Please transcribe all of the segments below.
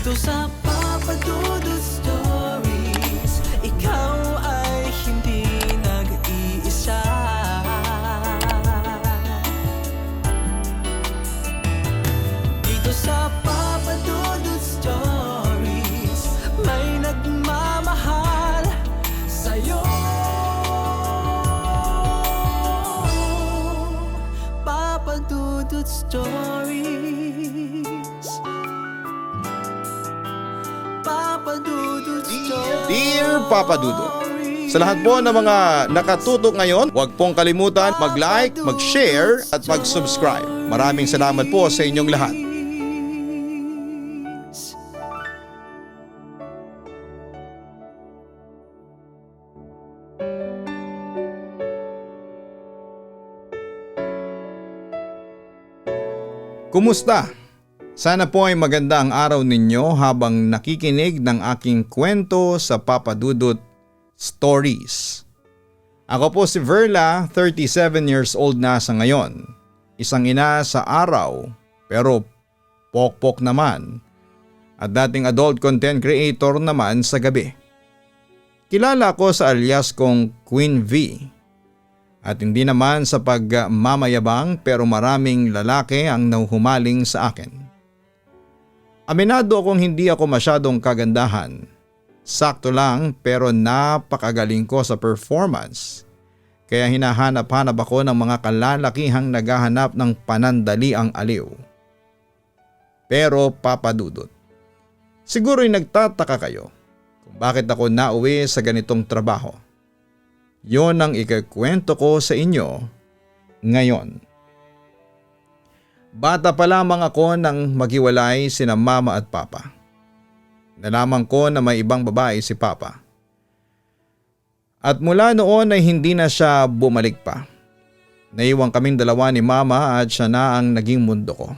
Dito sa Papa Dudut Stories, ikaw ay hindi nag-iisa. Dito sa Papa Dudut Stories, may nagmamahal sa'yo. Papa Dudut Stories, Papa Dudut Stories. Dear Papa Dudut, sa lahat po ng mga nakatutok ngayon, huwag pong kalimutan mag-like, mag-share at mag-subscribe. Maraming salamat po sa inyong lahat. Kumusta? Sana po ay maganda ang araw ninyo habang nakikinig ng aking kwento sa Papa Dudut Stories. Ako po si Verla, 37 years old na sa ngayon. Isang ina sa araw pero pokpok naman at dating adult content creator naman sa gabi. Kilala ko sa alias kong Queen V. At hindi naman sa pagmamayabang pero maraming lalaki ang nahuhumaling sa akin. Aminado akong hindi ako masyadong kagandahan. Sakto lang pero napakagaling ko sa performance. Kaya hinahanap-hanap ako ng mga kalalakihang naghahanap ng panandaliang aliw. Pero Papa Dudut, siguro'y nagtataka kayo kung bakit ako nauwi sa ganitong trabaho. Yon ang ikakwento ko sa inyo ngayon. Bata pa lamang ako nang maghiwalay sina mama at papa. Nalaman ko na may ibang babae si papa. At mula noon ay hindi na siya bumalik pa. Naiwan kaming dalawa ni mama at siya na ang naging mundo ko.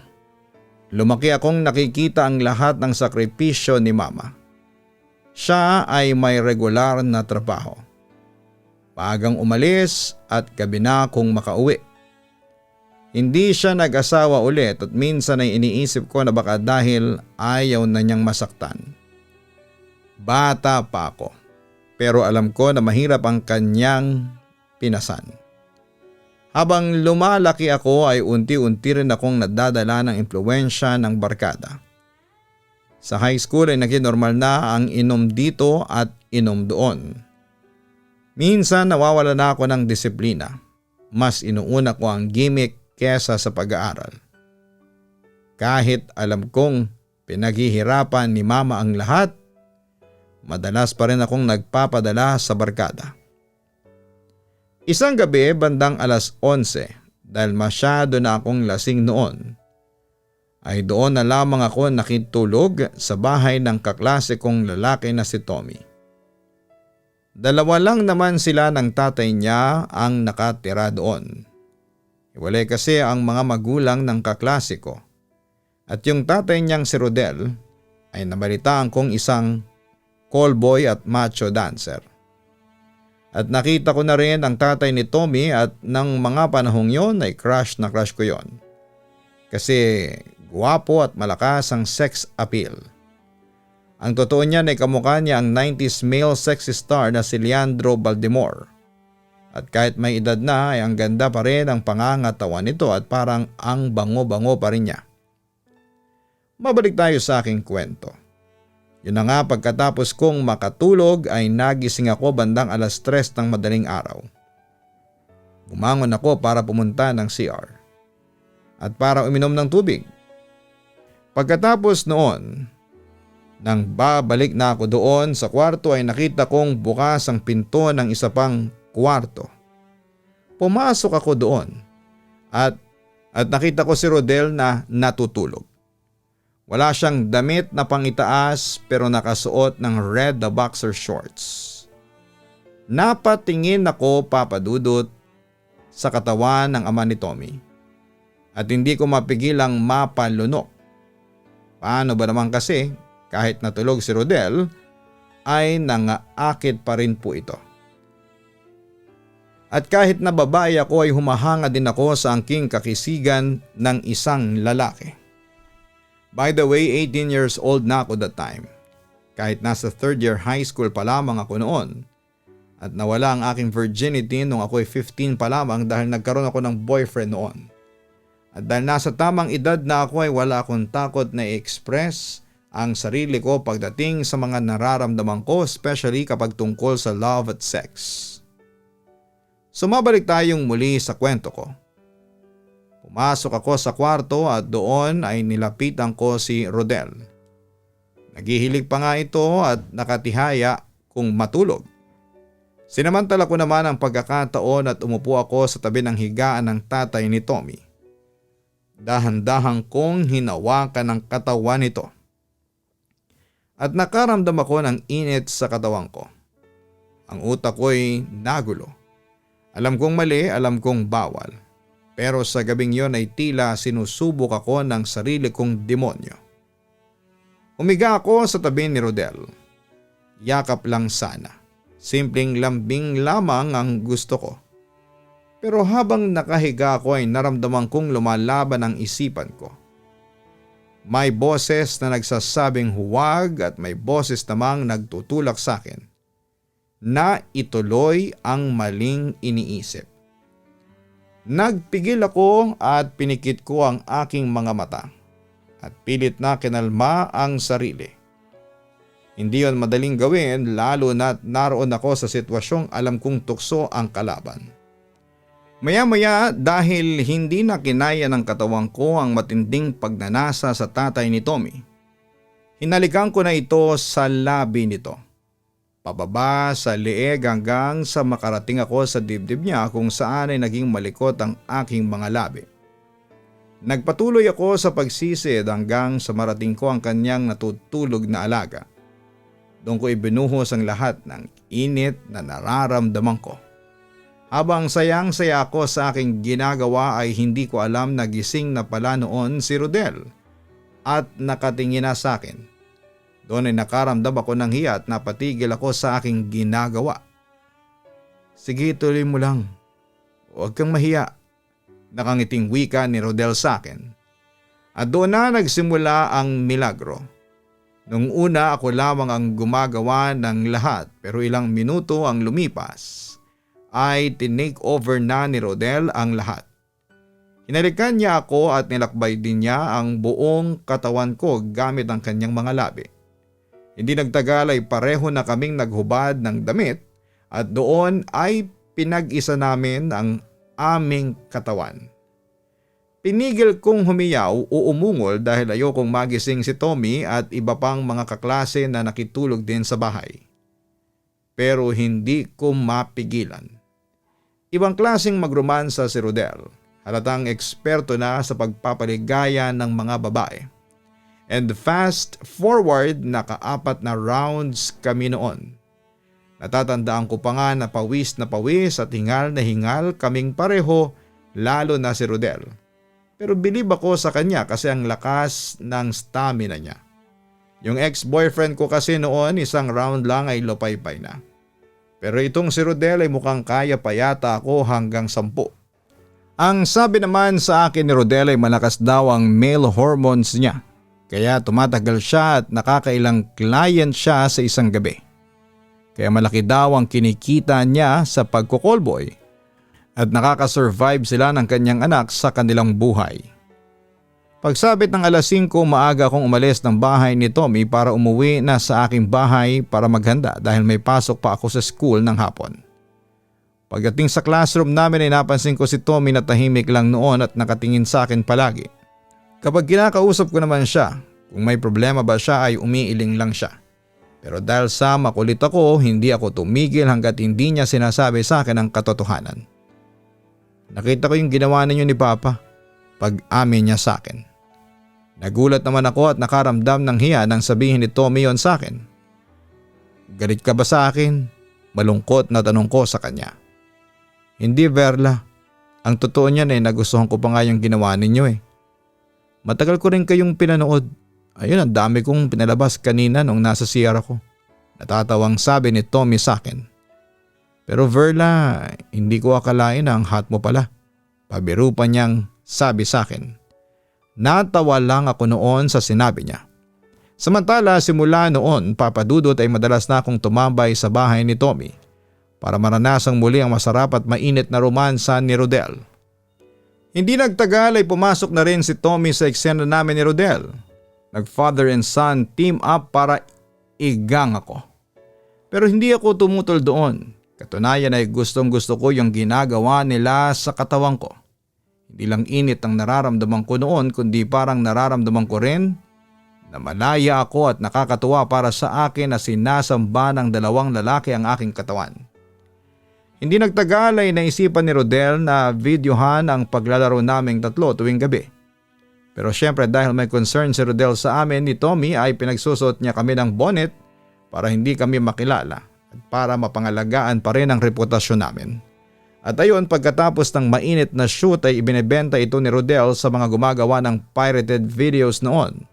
Lumaki akong nakikita ang lahat ng sakripisyo ni mama. Siya ay may regular na trabaho. Maagang umalis at gabi na kung makauwi. Hindi siya nag-asawa ulit at minsan ay iniisip ko na baka dahil ayaw na niyang masaktan. Bata pa ako pero alam ko na mahirap ang kanyang pinasan. Habang lumalaki ako ay unti-unti rin akong nadadala ng impluwensya ng barkada. Sa high school ay naging normal na ang inom dito at inom doon. Minsan nawawala na ako ng disiplina. Mas inuuna ko ang gimmick kesa sa pag-aaral. Kahit alam kong pinaghihirapan ni mama ang lahat, madalas pa rin akong nagpapadala sa barkada. Isang gabi bandang 11:00 dahil masyado na akong lasing noon, ay doon na lamang ako nakitulog sa bahay ng kaklase kong lalaki na si Tommy. Dalawa lang naman sila ng tatay niya ang nakatira doon. Hiwalay kasi ang mga magulang ng kaklase ko. At yung tatay niyang si Rodel ay nabalitaan kong isang callboy at macho dancer. At nakita ko na rin ang tatay ni Tommy at ng mga panahong yon ay crush na crush ko yon. Kasi guwapo at malakas ang sex appeal. Ang totoo niyan ay kamukha niya ang 90s male sexy star na si Leandro Baltimore. At kahit may edad na ay ang ganda pa rin ang pangangatawan nito at parang ang bango-bango pa rin niya. Mabalik tayo sa aking kwento. Yun na nga pagkatapos kong makatulog ay nagising ako bandang 3:00 ng madaling araw. Bumangon ako para pumunta ng CR. At para uminom ng tubig. Pagkatapos noon, nang babalik na ako doon sa kwarto ay nakita kong bukas ang pinto ng isa pang kwarto. Pumasok ako doon at nakita ko si Rodel na natutulog. Wala siyang damit na pangitaas pero nakasuot ng red na boxer shorts. Napatingin ako, Papa Dudut, sa katawan ng ama ni Tommy at hindi ko mapigilang mapalunok. Paano ba naman kasi kahit natulog si Rodel ay nangaakit pa rin po ito. At kahit na babae ako ay humahanga din ako sa angking kakisigan ng isang lalaki. By the way, 18 years old na ako that time. Kahit nasa third year high school pa lamang ako noon. At nawala ang aking virginity nung ako'y 15 pa lamang dahil nagkaroon ako ng boyfriend noon. At dahil nasa tamang edad na ako ay wala akong takot na i-express ang sarili ko pagdating sa mga nararamdaman ko, especially kapag tungkol sa love at sex. Sumabalik tayong muli sa kwento ko. Pumasok ako sa kwarto at doon ay nilapitan ko si Rodel. Naghihilig pa nga ito at nakatihaya kung matulog. Sinamantala ko naman ang pagkakataon at umupo ako sa tabi ng higaan ng tatay ni Tommy. Dahan-dahan kong hinawakan ang katawan nito. At nakaramdam ako ng init sa katawan ko. Ang utak ko'y nagulo. Alam kong mali, alam kong bawal. Pero sa gabing yon ay tila sinusubok ako ng sarili kong demonyo. Humiga ako sa tabi ni Rodel. Yakap lang sana. Simpleng lambing lamang ang gusto ko. Pero habang nakahiga ako ay naramdaman kong lumalaban ang isipan ko. May boses na nagsasabing huwag at may boses namang nagtutulak sa akin na ituloy ang maling iniisip. Nagpigil ako at pinikit ko ang aking mga mata at pilit na kinalma ang sarili. Hindi yon madaling gawin lalo na't naroon ako sa sitwasyong alam kong tukso ang kalaban. Maya-maya dahil hindi na kinaya ng katawan ko ang matinding pagnanasa sa tatay ni Tommy, hinalikan ko na ito sa labi nito. Pababa sa leeg hanggang sa makarating ako sa dibdib niya kung saan ay naging malikot ang aking mga labi. Nagpatuloy ako sa pagsisid hanggang sa marating ko ang kanyang natutulog na alaga. Doon ko ibinuhos ang lahat ng init na nararamdaman ko. Habang sayang-saya ako sa aking ginagawa ay hindi ko alam na gising na pala noon si Rodel at nakatingin na sa akin. Doon ay nakaramdam ako ng hiya at napatigil ako sa aking ginagawa. Sige, tuloy mo lang. Huwag kang mahiya. Nakangiting wika ni Rodel sa akin. At doon na nagsimula ang milagro. Nung una ako lamang ang gumagawa ng lahat pero ilang minuto ang lumipas ay tinake over na ni Rodel ang lahat. Hinalikan niya ako at nilakbay din niya ang buong katawan ko gamit ang kanyang mga labi. Hindi nagtagal ay pareho na kaming naghubad ng damit at doon ay pinag-isa namin ang aming katawan. Pinigil kong humiyaw o umungol dahil ayokong magising si Tommy at iba pang mga kaklase na nakitulog din sa bahay. Pero hindi ko mapigilan. Ibang klaseng magromansa si Rodel. Halatang eksperto na sa pagpapaligaya ng mga babae. And fast forward naka-4 na rounds kami noon. Natatandaan ko pa nga na pawis at hingal na hingal kaming pareho lalo na si Rodel. Pero bilib ako sa kanya kasi ang lakas ng stamina niya. Yung ex-boyfriend ko kasi noon isang round lang ay lopay-pay na. Pero itong si Rodel ay mukhang kaya pa yata ako hanggang 10. Ang sabi naman sa akin ni Rodel ay malakas daw ang male hormones niya. Kaya tumatagal siya at nakakailang client siya sa isang gabi. Kaya malaki daw ang kinikita niya sa pagko-callboy at nakakasurvive sila ng kanyang anak sa kanilang buhay. Pagsabit ng 5:00 maaga akong umalis ng bahay ni Tommy para umuwi na sa aking bahay para maghanda dahil may pasok pa ako sa school ng hapon. Pagdating sa classroom namin ay napansin ko si Tommy na tahimik lang noon at nakatingin sa akin palagi. Kapag kinakausap ko naman siya, kung may problema ba siya ay umiiling lang siya. Pero dahil sa makulit ako, hindi ako tumigil hanggat hindi niya sinasabi sa akin ang katotohanan. Nakita ko yung ginawa ninyo ni Papa pag-amin niya sa akin. Nagulat naman ako at nakaramdam ng hiya nang sabihin ni Tommy yon sa akin. Galit ka ba sa akin? Malungkot na tanong ko sa kanya. Hindi, Verla. Ang totoo niyan ay nagustuhan ko pa nga yung ginawa ninyo eh. Matagal ko rin kayong pinanood. Ayun, ang dami kong pinalabas kanina nung nasa CR ako. Natatawang sabi ni Tommy sa akin. Pero Verla, hindi ko akalain na ang hot mo pala. Pabiro pa niyang sabi sa akin. Natawa lang ako noon sa sinabi niya. Samantala simula noon, Papa Dudut, ay madalas na akong tumambay sa bahay ni Tommy para maranasang muli ang masarap at mainit na romansa ni Rodel. Hindi nagtagal ay pumasok na rin si Tommy sa eksena namin ni Rodel. Nag-father and son team up para igang ako. Pero hindi ako tumutol doon. Katunayan ay gustong gusto ko yung ginagawa nila sa katawan ko. Hindi lang init ang nararamdaman ko noon kundi parang nararamdaman ko rin na malaya ako at nakakatuwa para sa akin na sinasamba ng dalawang lalaki ang aking katawan. Hindi nagtagal ay naisipan ni Rodel na videohan ang paglalaro naming tatlo tuwing gabi. Pero syempre dahil may concern si Rodel sa amin ni Tommy ay pinagsusot niya kami ng bonnet para hindi kami makilala at para mapangalagaan pa rin ang reputasyon namin. At ayun, pagkatapos ng mainit na shoot ay ibinebenta ito ni Rodel sa mga gumagawa ng pirated videos noon.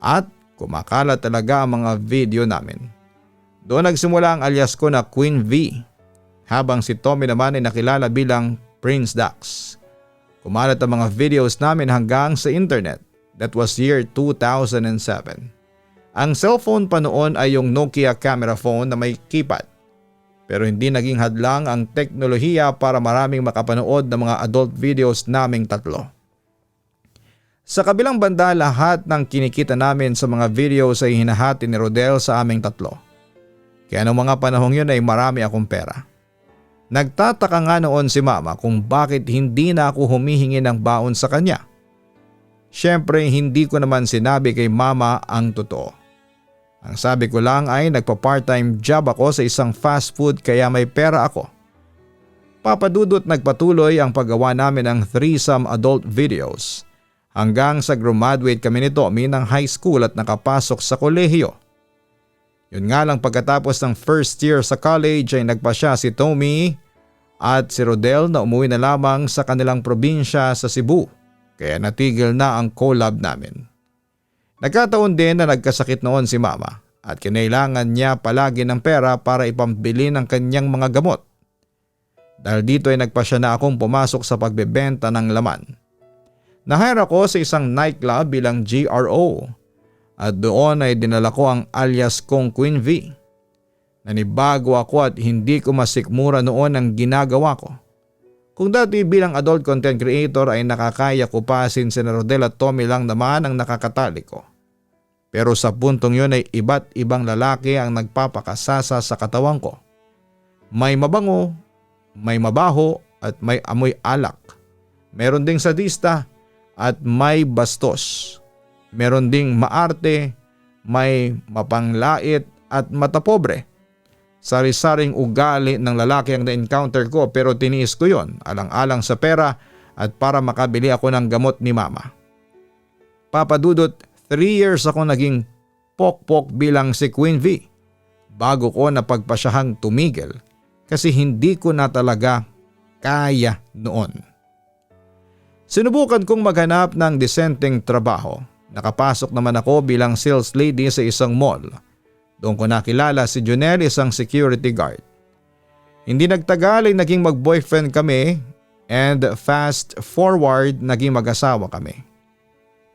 At kumakalat talaga ang mga video namin. Doon nagsimula ang alias ko na Queen V, habang si Tommy naman ay nakilala bilang Prince Dax. Kumalat ang mga videos namin hanggang sa internet. That was year 2007. Ang cellphone pa noon ay yung Nokia camera phone na may keypad. Pero hindi naging hadlang ang teknolohiya para maraming makapanood ng mga adult videos naming tatlo. Sa kabilang banda, lahat ng kinikita namin sa mga videos ay hinahati ni Rodel sa aming tatlo. Kaya noong mga panahong yun ay marami akong pera. Nagtataka nga noon si Mama kung bakit hindi na ako humihingi ng baon sa kanya. Siyempre hindi ko naman sinabi kay Mama ang totoo. Ang sabi ko lang ay nagpa-part-time job ako sa isang fast food kaya may pera ako. Papa Dudut, nagpatuloy ang paggawa namin ng threesome adult videos hanggang sa graduate kami ni Tommy ng high school at nakapasok sa kolehiyo. Yun nga lang, pagkatapos ng first year sa college ay nagpasya si Tommy at si Rodel na umuwi na lamang sa kanilang probinsya sa Cebu kaya natigil na ang collab namin. Nagkataon din na nagkasakit noon si Mama at kinailangan niya palagi ng pera para ipambili ng kanyang mga gamot. Dahil dito ay nagpasya na akong pumasok sa pagbebenta ng laman. Na-hire ako sa isang nightclub bilang GRO at doon ay dinala ko ang alias kong Queen V. Nanibago ako at hindi ko masikmura noon ang ginagawa ko. Kung dati bilang adult content creator ay nakakaya ko pa since na Rodel at Tommy lang naman ang nakakatali ko. Pero sa puntong yun ay iba't ibang lalaki ang nagpapakasasa sa katawan ko. May mabango, may mabaho at may amoy alak. Meron ding sadista at may bastos. Meron ding maarte, may mapanglait at matapobre. Sari-saring ugali ng lalaki ang na-encounter ko pero tiniis ko yon alang-alang sa pera at para makabili ako ng gamot ni Mama. Papa Dudut, 3 years ako naging pokpok bilang si Queen V bago ko napagpasyahang tumigil kasi hindi ko na talaga kaya noon. Sinubukan kong maghanap ng disenteng trabaho. Nakapasok naman ako bilang sales lady sa isang mall. Doon ko nakilala si Junel, isang security guard. Hindi nagtagal ay naging mag-boyfriend kami and fast forward naging mag-asawa kami.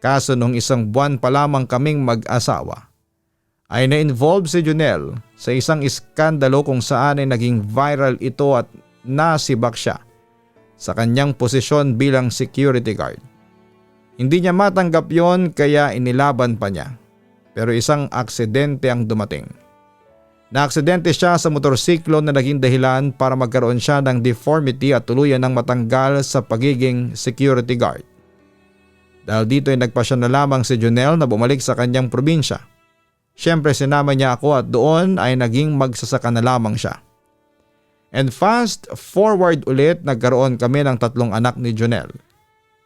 Kaso nung isang buwan pa lamang kaming mag-asawa ay na-involve si Junel sa isang iskandalo kung saan ay naging viral ito at nasibak siya sa kanyang posisyon bilang security guard. Hindi niya matanggap yon kaya inilaban pa niya. Pero isang aksidente ang dumating. Naaksidente siya sa motorsiklo na naging dahilan para magkaroon siya ng deformity at tuluyan ng matanggal sa pagiging security guard. Dahil dito ay nagpasya na lamang si Junel na bumalik sa kanyang probinsya. Siyempre sinama niya ako at doon ay naging magsasaka na lamang siya. And fast forward ulit, nagkaroon kami ng 3 anak ni Junel.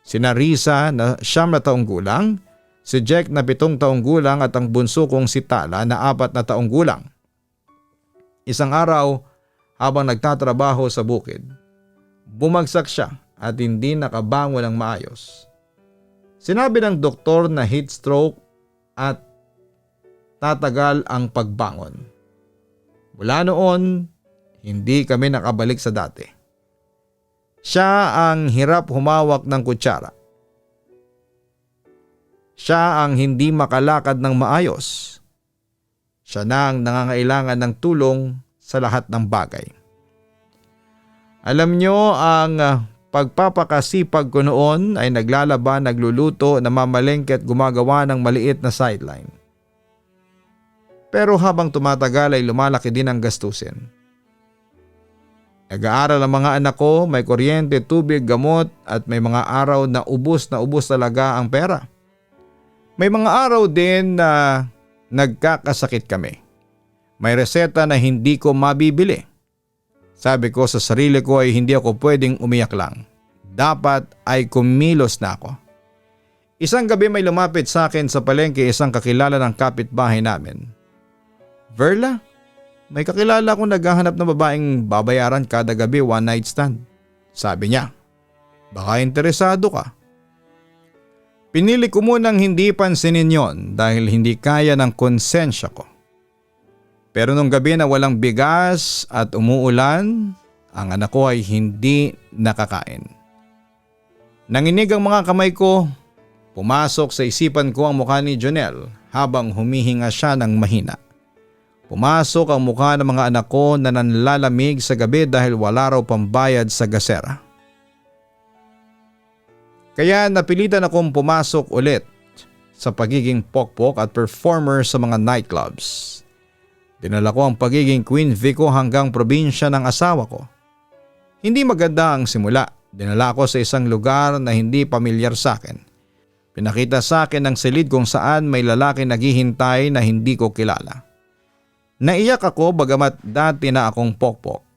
Sina Risa na 9 na taong gulang, si Jack na 7 taong gulang at ang bunso kong si Tala na 4 na taong gulang. Isang araw habang nagtatrabaho sa bukid, bumagsak siya at hindi nakabangon ng maayos. Sinabi ng doktor na heat stroke at tatagal ang pagbangon. Mula noon, hindi kami nakabalik sa dati. Siya ang hirap humawak ng kutsara. Siya ang hindi makalakad ng maayos. Siya na ang nangangailangan ng tulong sa lahat ng bagay. Alam nyo, ang pagpapakasipag ko noon ay naglalaba, nagluluto, namamalengke at gumagawa ng maliit na sideline. Pero habang tumatagal ay lumalaki din ang gastusin. Nag-aaral ang mga anak ko, may kuryente, tubig, gamot at may mga araw na ubos talaga ang pera. May mga araw din na nagkakasakit kami. May reseta na hindi ko mabibili. Sabi ko sa sarili ko ay hindi ako pwedeng umiyak lang. Dapat ay kumilos na ako. Isang gabi may lumapit sa akin sa palengke isang kakilala ng kapitbahay namin. Verla, may kakilala akong naghahanap ng babaeng babayaran kada gabi one night stand. Sabi niya, baka interesado ka. Pinili ko munang hindi pansinin yon dahil hindi kaya ng konsensya ko. Pero nung gabi na walang bigas at umuulan, ang anak ko ay hindi nakakain. Nanginig ang mga kamay ko, pumasok sa isipan ko ang mukha ni Jonel habang humihinga siya ng mahina. Pumasok ang mukha ng mga anak ko na nanlalamig sa gabi dahil wala raw pambayad sa gasera. Kaya napilitan akong pumasok ulit sa pagiging pokpok at performer sa mga nightclubs. Dinala ko ang pagiging Queen Vico hanggang probinsya ng asawa ko. Hindi maganda ang simula. Dinala ko sa isang lugar na hindi pamilyar sa akin. Pinakita sa akin ang silid kung saan may lalaki naghihintay na hindi ko kilala. Naiyak ako bagamat dati na akong pokpok.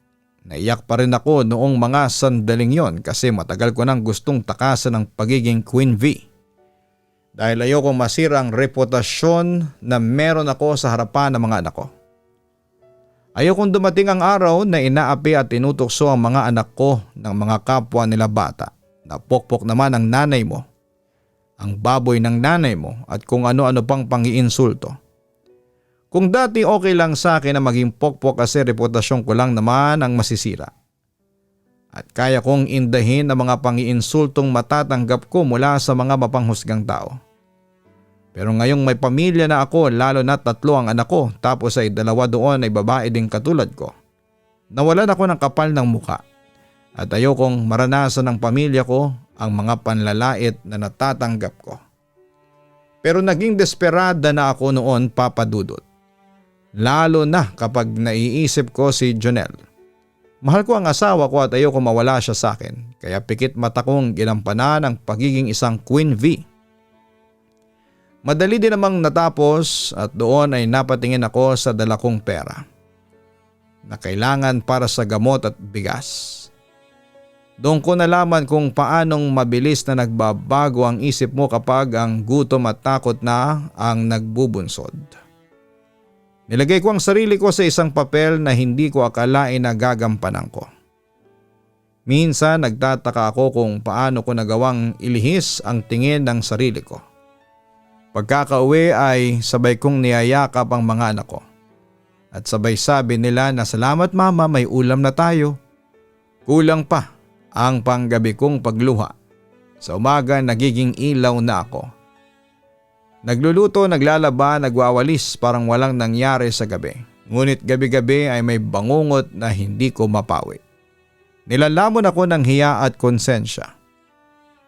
Naiyak pa rin ako noong mga sandaling yon kasi matagal ko nang gustong takasan ang pagiging Queen V. Dahil ayoko masira ang reputasyon na meron ako sa harapan ng mga anak ko. Ayokong dumating ang araw na inaapi at tinutokso ang mga anak ko ng mga kapwa nila bata na pokpok naman ang nanay mo, ang baboy ng nanay mo at kung ano-ano pang pangiinsulto. Kung dati okay lang sa akin na maging pokpok kasi reputasyon ko lang naman ang masisira. At kaya kong indahin ang mga pangiinsultong matatanggap ko mula sa mga mapanghusgang tao. Pero ngayong may pamilya na ako, lalo na 3 ang anak ko tapos ay 2 doon ay babae din katulad ko. Nawalan ako ng kapal ng muka at ayokong maranasan ng pamilya ko ang mga panlalait na natatanggap ko. Pero naging desperada na ako noon, Papa Dudut. Lalo na kapag naiisip ko si Jonel. Mahal ko ang asawa ko at ayoko mawala siya sa akin kaya pikit mata kong ginampanan ang pagiging isang Queen V. Madali din namang natapos at doon ay napatingin ako sa dala kong pera na kailangan para sa gamot at bigas. Doon ko nalaman kung paanong mabilis na nagbabago ang isip mo kapag ang gutom at takot na ang nagbubunsod. Nilagay ko ang sarili ko sa isang papel na hindi ko akalain na gagampanan ko. Minsan nagtataka ako kung paano ko nagawang ilihis ang tingin ng sarili ko. Pagkakauwi ay sabay kong niyayakap ang mga anak ko. At sabay sabi nila na salamat mama, may ulam na tayo. Kulang pa ang panggabi kong pagluha. Sa umaga nagiging ilaw na ako. Nagluluto, naglalaba, nagwawalis parang walang nangyari sa gabi. Ngunit gabi-gabi ay may bangungot na hindi ko mapawi. Nilalamon ako ng hiya at konsensya.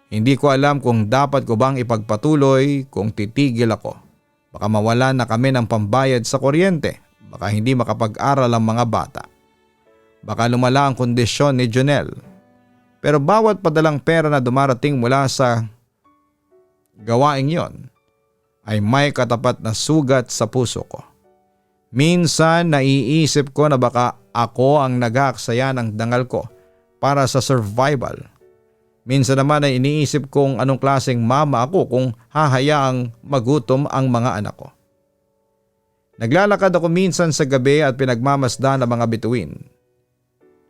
Hindi ko alam kung dapat ko bang ipagpatuloy kung titigil ako. Baka mawala na kami ng pambayad sa kuryente. Baka hindi makapag-aral ang mga bata. Baka lumala ang kondisyon ni Jonel. Pero bawat padalang pera na dumarating mula sa gawaing yon ay may katapat na sugat sa puso ko. Minsan naiisip ko na baka ako ang nag-aaksaya ng dangal ko para sa survival. Minsan naman ay iniisip kong anong klaseng mama ako kung hahayaang magutom ang mga anak ko. Naglalakad ako minsan sa gabi at pinagmamasdan ang mga bituin.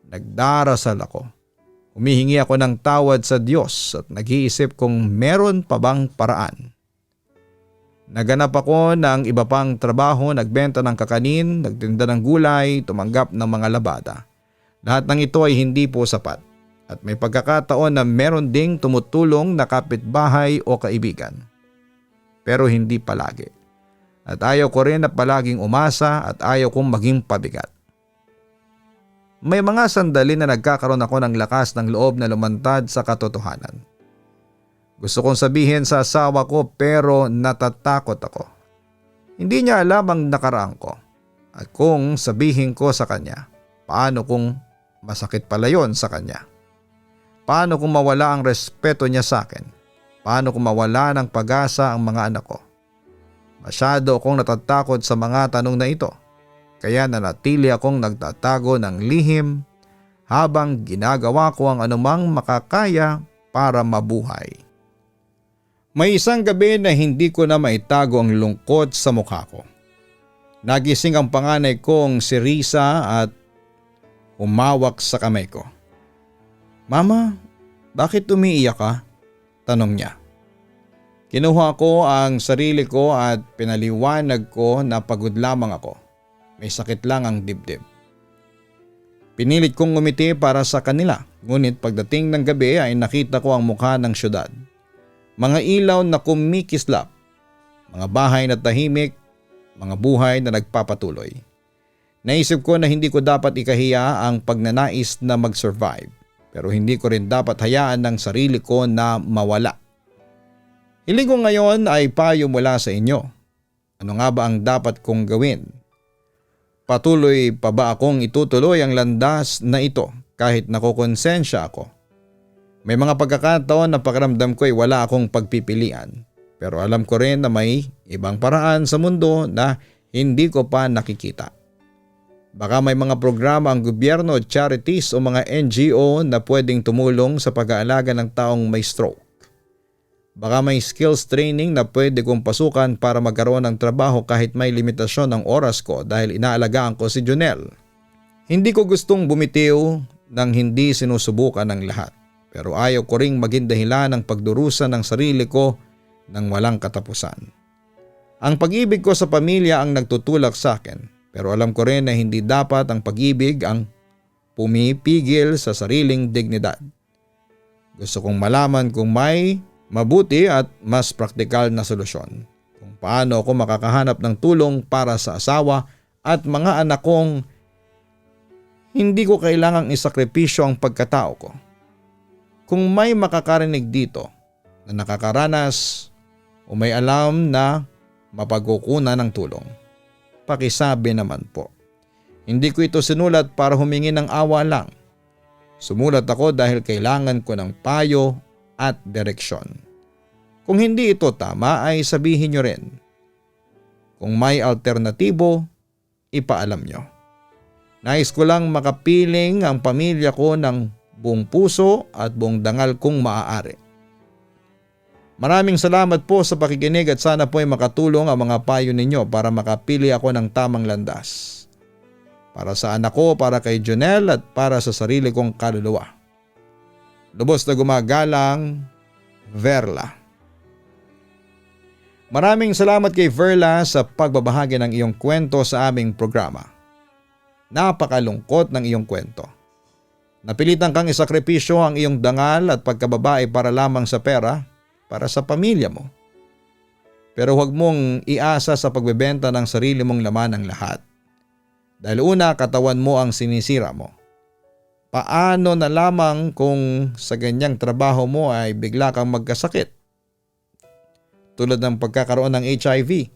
Nagdarasal ako. Humihingi ako ng tawad sa Diyos at nag-iisip kung meron pa bang paraan. Naganap ako ng iba pang trabaho, nagbenta ng kakanin, nagtinda ng gulay, tumanggap ng mga labada. Lahat ng ito ay hindi po sapat. At may pagkakataon na meron ding tumutulong na kapitbahay o kaibigan. pero hindi palagi. At ayaw ko rin na palaging umasa at ayaw kong maging pabigat. May mga sandali na nagkakaroon ako ng lakas ng loob na lumantad sa katotohanan. Gusto kong sabihin sa asawa ko pero natatakot ako. Hindi niya alam ang nakaraan ko. At kung sabihin ko sa kanya, paano kung masakit pala yon sa kanya? Paano kung mawala ang respeto niya sa akin? Paano kung mawala ng pag-asa ang mga anak ko? Masyado akong natatakot sa mga tanong na ito. Kaya nanatili akong nagtatago ng lihim habang ginagawa ko ang anumang makakaya para mabuhay. May isang gabi na hindi ko na maitago ang lungkot sa mukha ko. Nagising ang panganay kong si Risa at umawak sa kamay ko. "Mama, bakit umiiyak ka?" tanong niya. Kinuha ko ang sarili ko at pinaliwanag ko na pagod lamang ako. May sakit lang ang dibdib. Pinilit kong ngumiti para sa kanila, ngunit pagdating ng gabi ay nakita ko ang mukha ng syudad. Mga ilaw na kumikislap, mga bahay na tahimik, mga buhay na nagpapatuloy. Naisip ko na hindi ko dapat ikahiya ang pagnanais na mag-survive, pero hindi ko rin dapat hayaan ng sarili ko na mawala. Hiling ko ngayon ay payo mula sa inyo. Ano nga ba ang dapat kong gawin? Patuloy pa ba akong itutuloy ang landas na ito kahit nakukonsensya ako? May mga pagkakataon na pakiramdam ko ay wala akong pagpipilian, pero alam ko rin na may ibang paraan sa mundo na hindi ko pa nakikita. Baka may mga programa ang gobyerno, charities o mga NGO na pwedeng tumulong sa pag-aalaga ng taong may stroke. Baka may skills training na pwede kong pasukan para magkaroon ng trabaho kahit may limitasyon ng oras ko dahil inaalagaan ko si Jonel. Hindi ko gustong bumitiw nang hindi sinusubukan ng lahat. Pero ayaw ko ring maging dahilan ng pagdurusa ng sarili ko ng walang katapusan. Ang pag-ibig ko sa pamilya ang nagtutulak sa akin, pero alam ko rin na hindi dapat ang pag-ibig ang pumipigil sa sariling dignidad. Gusto kong malaman kung may mabuti at mas praktikal na solusyon. Kung paano ako makakahanap ng tulong para sa asawa at mga anak kong hindi ko kailangang isakripisyo ang pagkatao ko. Kung may makakarinig dito na nakakaranas o may alam na mapagkukunan ng tulong, pakisabi naman po. Hindi ko ito sinulat para humingi ng awa lang. Sumulat ako dahil kailangan ko ng payo at direksyon. Kung hindi ito tama ay sabihin nyo rin. Kung may alternatibo, ipaalam nyo. Nais ko lang makapiling ang pamilya ko ng buong puso at buong dangal kung maaari. Maraming salamat po sa pakikinig at sana po ay makatulong ang mga payo ninyo para makapili ako ng tamang landas. Para sa anak ko, para kay Jonel at para sa sarili kong kaluluwa. Lubos na gumagalang, Verla. Maraming salamat kay Verla sa pagbabahagi ng iyong kwento sa aming programa. Napakalungkot ng iyong kwento. Napilitan kang isakripisyo ang iyong dangal at pagkababae para lamang sa pera, para sa pamilya mo. Pero huwag mong iasa sa pagbebenta ng sarili mong laman ang lahat. Dahil una, katawan mo ang sinisira mo. Paano na lamang kung sa ganyang trabaho mo ay bigla kang magkasakit? Tulad ng pagkakaroon ng HIV,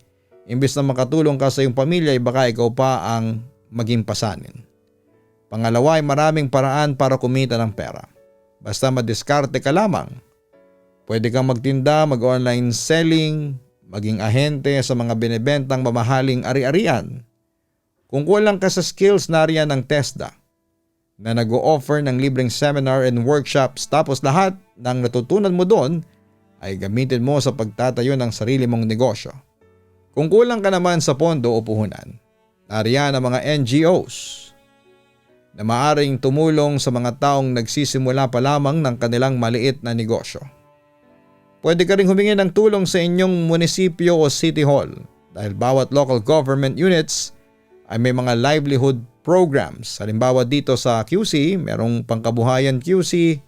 imbis na makatulong ka sa iyong pamilya ay baka ikaw pa ang maging pasanin. Pangalawa ay maraming paraan para kumita ng pera. Basta madiskarte ka lamang. Pwede kang magtinda, mag-online selling, maging ahente sa mga binebentang mamahaling ari-arian. Kung kulang ka sa skills, nariyan ng TESDA na nag-o-offer ng libreng seminar and workshops, tapos lahat ng natutunan mo doon ay gamitin mo sa pagtatayo ng sarili mong negosyo. Kung kulang ka naman sa pondo o puhunan, nariyan ang mga NGOs na maaring tumulong sa mga taong nagsisimula pa lamang ng kanilang maliit na negosyo. Pwede ka rin humingi ng tulong sa inyong munisipyo o city hall dahil bawat local government units ay may mga livelihood programs. Halimbawa dito sa QC, merong pangkabuhayan QC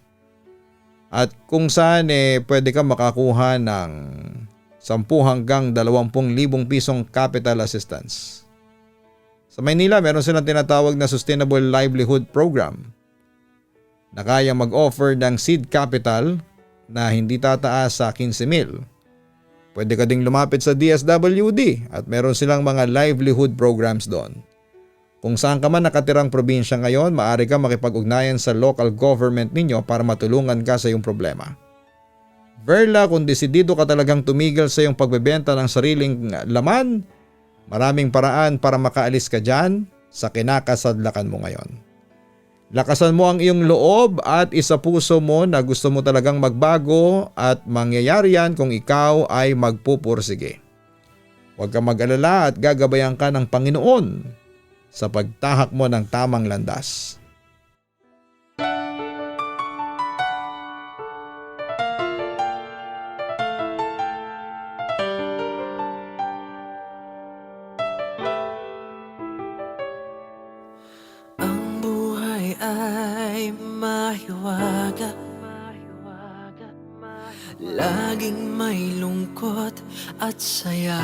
at kung saan pwede ka makakuha ng 10 hanggang 20,000 pisong capital assistance. Sa Maynila, meron silang tinatawag na Sustainable Livelihood Program na kaya mag-offer ng seed capital na hindi tataas sa 15,000. Pwede ka ding lumapit sa DSWD at meron silang mga livelihood programs doon. Kung saan ka man nakatirang probinsya ngayon, maaari ka makipag-ugnayan sa local government ninyo para matulungan ka sa iyong problema. Verla, kung desidido ka talagang tumigil sa iyong pagbebenta ng sariling laman, maraming paraan para makaalis ka dyan sa kinakasadlakan mo ngayon. Lakasan mo ang iyong loob at isapuso mo na gusto mo talagang magbago at mangyayari yan kung ikaw ay magpupursige. Huwag kang mag-alala at gagabayan ka ng Panginoon sa pagtahak mo ng tamang landas. Ang buhay ay mahiwaga, laging may lungkot at saya.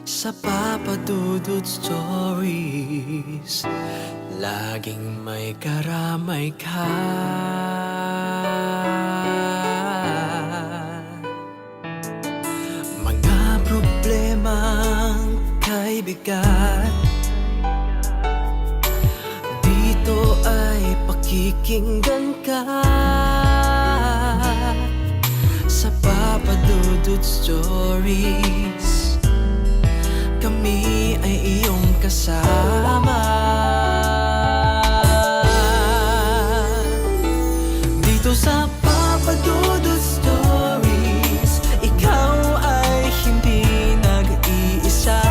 Sa Papa Dudut Stories, laging may karamay ka. Mga problemang kay bigat, dito ay pakikinggan ka. Sa Papa Dudut Stories, kami ay iyong kasama. Dito sa Papa Dudut Stories, ikaw ay hindi nag-iisa.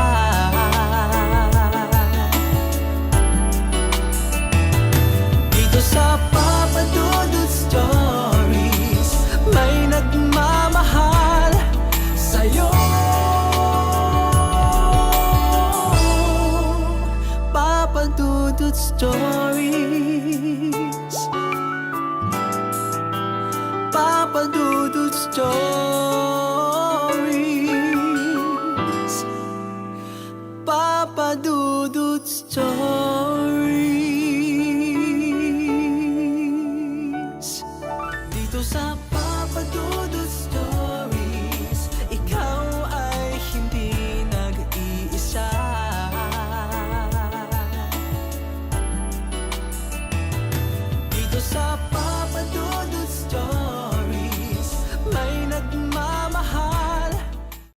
Dito sa Papa Dudut Stories, may nagmamahal sa'yo. Papa Dudut Stories, Papa Dudut Stories, Papa Dudut Stories.